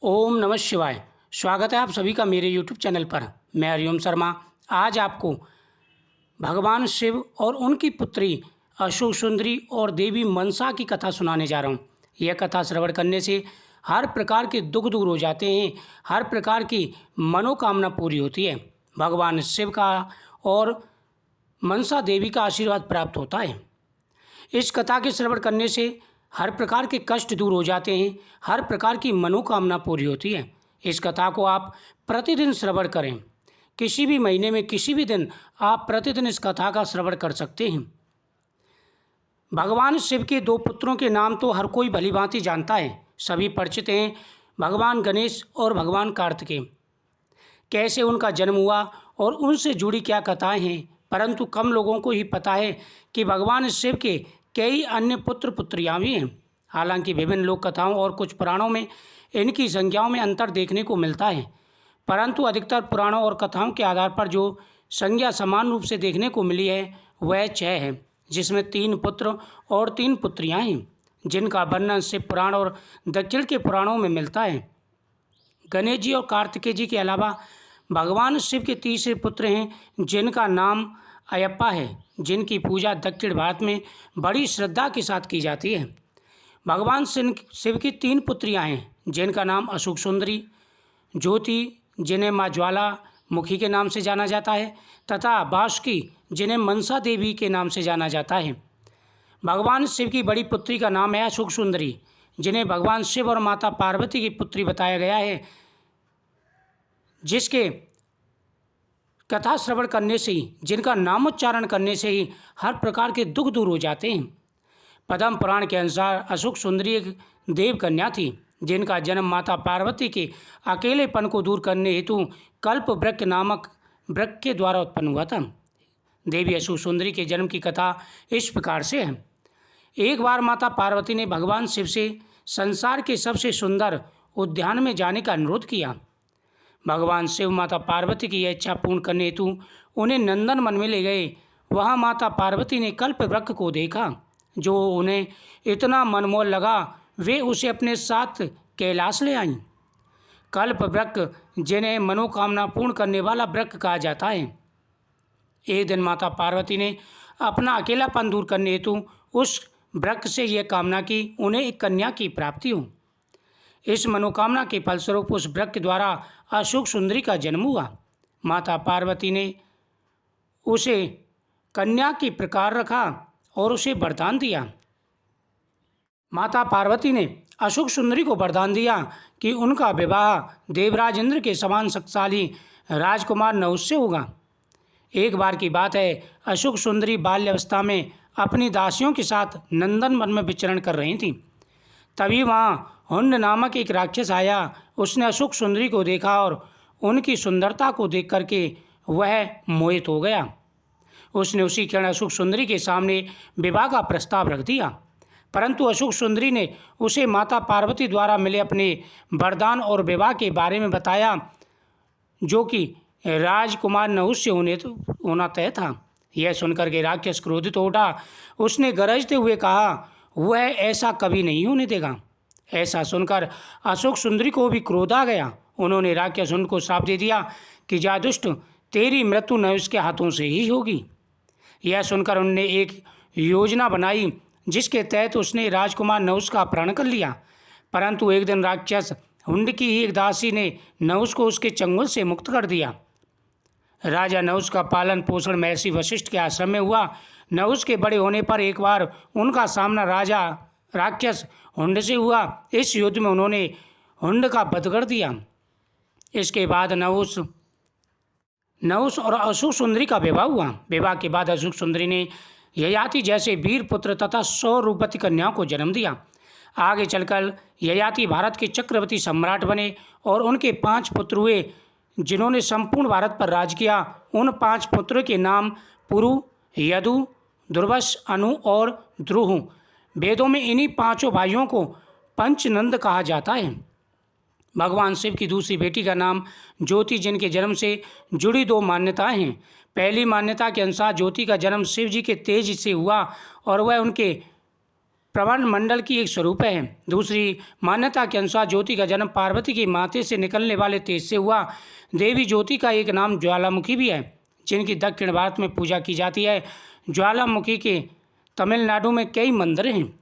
ओम नमः शिवाय। स्वागत है आप सभी का मेरे यूट्यूब चैनल पर। मैं हरिओम शर्मा आज आपको भगवान शिव और उनकी पुत्री अशोक सुंदरी और देवी मनसा की कथा सुनाने जा रहा हूँ। यह कथा श्रवण करने से हर प्रकार के दुख दूर हो जाते हैं, हर प्रकार की मनोकामना पूरी होती है। भगवान शिव का और मनसा देवी का आशीर्वाद प्राप्त होता है। इस कथा के श्रवण करने से हर प्रकार के कष्ट दूर हो जाते हैं, हर प्रकार की मनोकामना पूरी होती है। इस कथा को आप प्रतिदिन श्रवण करें। किसी भी महीने में किसी भी दिन आप प्रतिदिन इस कथा का श्रवण कर सकते हैं। भगवान शिव के दो पुत्रों के नाम तो हर कोई भलीभांति जानता है, सभी परिचित हैं, भगवान गणेश और भगवान कार्तिकेय। कैसे उनका जन्म हुआ और उनसे जुड़ी क्या कथाएं हैं, परंतु कम लोगों को ही पता है कि भगवान शिव के कई अन्य पुत्र पुत्रियां भी हैं। हालांकि विभिन्न लोक कथाओं और कुछ पुराणों में इनकी संज्ञाओं में अंतर देखने को मिलता है, परंतु अधिकतर पुराणों और कथाओं के आधार पर जो संज्ञा समान रूप से देखने को मिली है वह 6 है, जिसमें 3 पुत्र और 3 पुत्रियां हैं, जिनका वर्णन शिव पुराण और दक्षिण के पुराणों में मिलता है। गणेश जी और कार्तिकेय जी के अलावा भगवान शिव के तीसरे पुत्र हैं, जिनका नाम अयप्पा है, जिनकी पूजा दक्षिण भारत में बड़ी श्रद्धा के साथ की जाती है। भगवान शिव की 3 पुत्रियां हैं, जिनका नाम अशोक सुंदरी, ज्योति जिन्हें माँ ज्वाला मुखी के नाम से जाना जाता है, तथा बासुकी जिन्हें मनसा देवी के नाम से जाना जाता है। भगवान शिव की बड़ी पुत्री का नाम है अशोक सुंदरी, जिन्हें भगवान शिव और माता पार्वती की पुत्री बताया गया है, जिसके कथा श्रवण करने से ही, जिनका नामोच्चारण करने से ही हर प्रकार के दुख दूर हो जाते हैं। पद्म पुराण के अनुसार अशोक सुंदरी एक देव कन्या थी, जिनका जन्म माता पार्वती के अकेलेपन को दूर करने हेतु कल्प वृक्ष नामक वृक्ष के द्वारा उत्पन्न हुआ था। देवी अशोक सुंदरी के जन्म की कथा इस प्रकार से है। एक बार माता पार्वती ने भगवान शिव से संसार के सबसे सुंदर उद्यान में जाने का अनुरोध किया। भगवान शिव माता पार्वती की यह इच्छा पूर्ण करने हेतु उन्हें नंदन वन में ले गए। वहाँ माता पार्वती ने कल्प वृक्ष को देखा, जो उन्हें इतना मनमोह लगा, वे उसे अपने साथ कैलाश ले आईं। कल्प वृक्ष जिन्हें मनोकामना पूर्ण करने वाला वृक्ष कहा जाता है। एक दिन माता पार्वती ने अपना अकेलापन दूर करने हेतु उस वृक्ष से यह कामना की, उन्हें एक कन्या की प्राप्ति हो। इस मनोकामना के फलस्वरूप उस वृक्ष द्वारा अशोक सुंदरी का जन्म हुआ। माता पार्वती ने उसे कन्या की प्रकार रखा और उसे वरदान दिया। माता पार्वती ने अशोक सुंदरी को वरदान दिया कि उनका विवाह देवराज इंद्र के समान शक्तिशाली राजकुमार नहुष से होगा। एक बार की बात है, अशोक सुंदरी बाल्यावस्था में अपनी दासियों के साथ नंदन वन में विचरण कर रही थी। तभी वहाँ हुंड नामक एक राक्षस आया। उसने अशोक सुंदरी को देखा और उनकी सुंदरता को देख करके वह मोहित हो गया। उसने उसी क्षण अशोक सुंदरी के सामने विवाह का प्रस्ताव रख दिया, परंतु अशोक सुंदरी ने उसे माता पार्वती द्वारा मिले अपने वरदान और विवाह के बारे में बताया, जो कि राजकुमार नहुष से होना तय था। यह सुनकर के राक्षस क्रोधित हो उठा। उसने गरजते हुए कहा, वह ऐसा कभी नहीं होने देगा। ऐसा सुनकर अशोक सुंदरी को भी क्रोध आ गया। उन्होंने राक्षस को श्राप दे दिया कि जा दुष्ट, तेरी मृत्यु नहुष के हाथों से ही होगी। यह सुनकर उन्होंने एक योजना बनाई, जिसके तहत उसने राजकुमार नहुष का अपहरण कर लिया। परंतु एक दिन राक्षस हुंड की ही एक दासी ने नहुष को उसके चंगुल से मुक्त कर दिया। राजा नहुष का पालन पोषण महर्षि वशिष्ठ के आश्रम में हुआ। नहुष के बड़े होने पर एक बार उनका सामना राक्षस हुंड से हुआ। इस युद्ध में उन्होंने हुंड का वध कर दिया। इसके बाद नहुष और अशोक सुंदरी का विवाह हुआ। विवाह के बाद अशोक सुंदरी ने ययाति जैसे वीर पुत्र तथा 100 रूपवती कन्याओं को जन्म दिया। आगे चलकर ययाति भारत के चक्रवर्ती सम्राट बने और उनके 5 पुत्र हुए, जिन्होंने संपूर्ण भारत पर राज किया। उन 5 पुत्रों के नाम पुरु, यदु, दुर्वस, अनु और द्रुह। वेदों में इन्हीं 5 भाइयों को पंचनंद कहा जाता है। भगवान शिव की दूसरी बेटी का नाम ज्योति, जिनके जन्म से जुड़ी 2 मान्यताएं हैं। पहली मान्यता के अनुसार ज्योति का जन्म शिव जी के तेज से हुआ और वह उनके प्रबंध मंडल की एक स्वरूप है। दूसरी मान्यता के अनुसार ज्योति का जन्म पार्वती की माथे से निकलने वाले तेज से हुआ। देवी ज्योति का एक नाम ज्वालामुखी भी है, जिनकी दक्षिण भारत में पूजा की जाती है। ज्वालामुखी के तमिलनाडु में कई मंदिर हैं।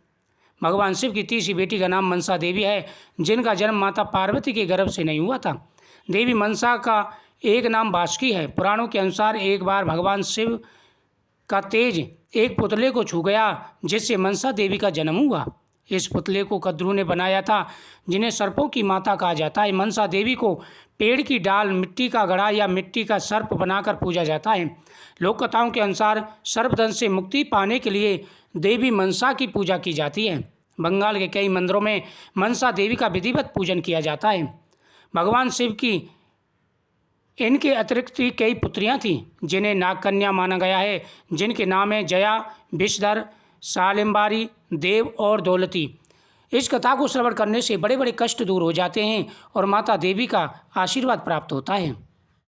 भगवान शिव की तीसरी बेटी का नाम मनसा देवी है, जिनका जन्म माता पार्वती के गर्भ से नहीं हुआ था। देवी मनसा का एक नाम बासुकी है। पुराणों के अनुसार एक बार भगवान शिव का तेज एक पुतले को छू गया, जिससे मनसा देवी का जन्म हुआ। इस पुतले को कद्रू ने बनाया था, जिन्हें सर्पों की माता कहा जाता है। मनसा देवी को पेड़ की डाल, मिट्टी का घड़ा या मिट्टी का सर्प बनाकर पूजा जाता है। लोक कथाओं के अनुसार सर्पदंश से मुक्ति पाने के लिए देवी मनसा की पूजा की जाती है। बंगाल के कई मंदिरों में मनसा देवी का विधिवत पूजन किया जाता है। भगवान शिव की इनके अतिरिक्त भी कई पुत्रियां थीं, जिन्हें नागकन्या माना गया है, जिनके नाम हैं जया, विषधर, सालिमबारी, देव और दौलती। इस कथा को श्रवण करने से बड़े बड़े कष्ट दूर हो जाते हैं और माता देवी का आशीर्वाद प्राप्त होता है।